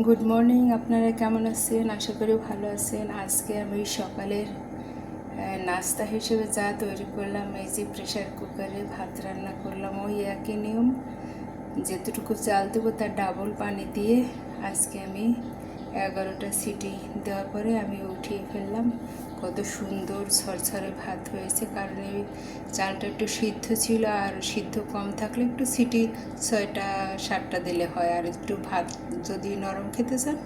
Good morning. আপনারা কেমন আছেন? আশা করি ভালো আছেন। আজকে আমি সকালের নাস্তা হিসেবে যা তৈরি করলাম, এই যে প্রেশার কুকারে ভাত রান্না করলাম, ওই একই নিয়ম, যেতটুকু চাল দেবো তার ডাবল পানি দিয়ে আজকে আমি 11টা সিটি দেওয়ার পরে আমি উঠিয়ে ফেললাম। কত সুন্দর ঝরঝরে ভাত হয়েছে, কারণ এই চালটা একটু সিদ্ধ ছিল, আর সিদ্ধ কম থাকলে একটু সিটি 6টা 7টা দিলে হয়, আর একটু ভাত যদি নরম খেতে চান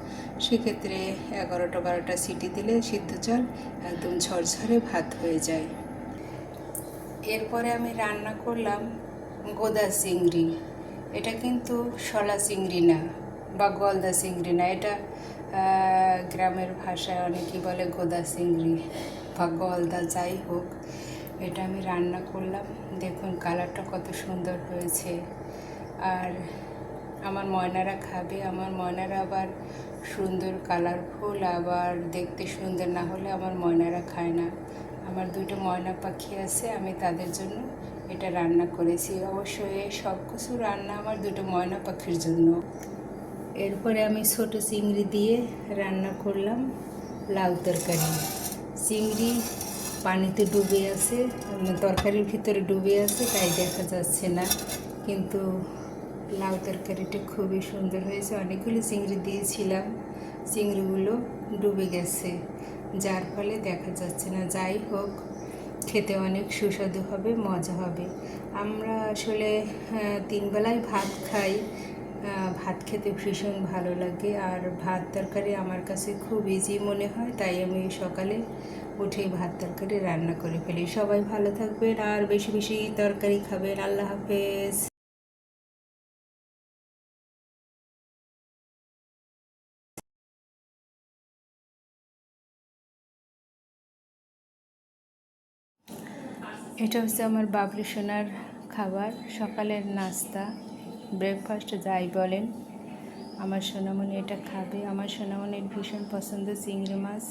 সেক্ষেত্রে 11টা 12টা সিটি দিলে সিদ্ধ চাল একদম ঝরঝরে ভাত হয়ে যায়। এরপরে আমি রান্না করলাম গোদা চিংড়ি। এটা কিন্তু শলা চিংড়ি না বা গলদা চিংড়ি না, এটা গ্রামের ভাষায় অনেকেই বলে গোদা চিংড়ি বা গলদা, যাই হোক। এটা আমি রান্না করলাম, দেখুন কালারটা কত সুন্দর হয়েছে। আর আমার ময়নারা খাবে, আমার ময়নারা আবার সুন্দর কালারফুল, আবার দেখতে সুন্দর না হলে আমার ময়নারা খায় না। আমার দুটো ময়না পাখি আছে, আমি তাদের জন্য এটা রান্না করেছি। অবশ্যই এই সব কিছু রান্না আমার দুটো ময়না পাখির জন্য। এরপরে আমি ছোট চিংড়ি দিয়ে রান্না করলাম লাউ তরকারি। চিংড়ি পানিতে ডুবে আছে, তরকারির ভিতরে ডুবে আছে, তাই দেখা যাচ্ছে না, কিন্তু লাউ তরকারিটা খুবই সুন্দর হয়েছে। অনেকগুলো চিংড়ি দিয়েছিলাম, চিংড়িগুলো ডুবে গেছে, যার ফলে দেখা যাচ্ছে না। যাই হোক, খেতে অনেক সুস্বাদু হবে, মজা হবে। আমরা আসলে 3 বেলায় ভাত খাই, ভাত খেতে ভীষণ ভালো লাগে, আর ভাত তরকারি আমার কাছে খুব ইজি মনে হয়, তাই আমি সকালে উঠে ভাত তরকারি রান্না করে ফেলি। সবাই ভালো থাকবেন আর বেশি বেশি তরকারি খাবেন। আল্লাহ হাফেজ। এটা হচ্ছে আমার বাবলু সোনার খাবার, সকালের নাস্তা, ব্রেকফাস্ট যাই বলেন। আমার সোনামণি এটা খাবে। আমার সোনামণির ভীষণ পছন্দ চিংড়ি মাছ।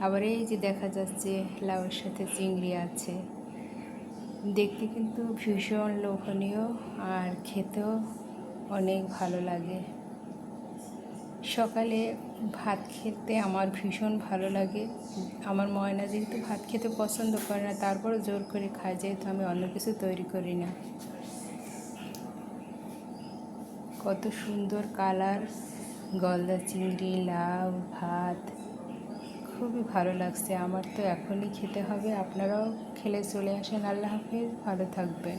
আবার এই যে দেখা যাচ্ছে লাউয়ের সাথে চিংড়ি আছে, দেখতে কিন্তু ভীষণ লোভনীয়, আর খেতেও অনেক ভালো লাগে। সকালে ভাত খেতে আমার ভীষণ ভালো লাগে। আমার ময়না যেহেতু ভাত খেতে পছন্দ করে না, তারপরও জোর করে খায়, যেহেতু আমি অন্য কিছু তৈরি করি না। কত সুন্দর কালার, গলদা চিংড়ি, লাউ, ভাত, খুবই ভালো লাগছে। আমার তো এখনই খেতে হবে, আপনারাও খেলে চলে আসেন। আল্লাহ হাফেজ, ভালো থাকবেন।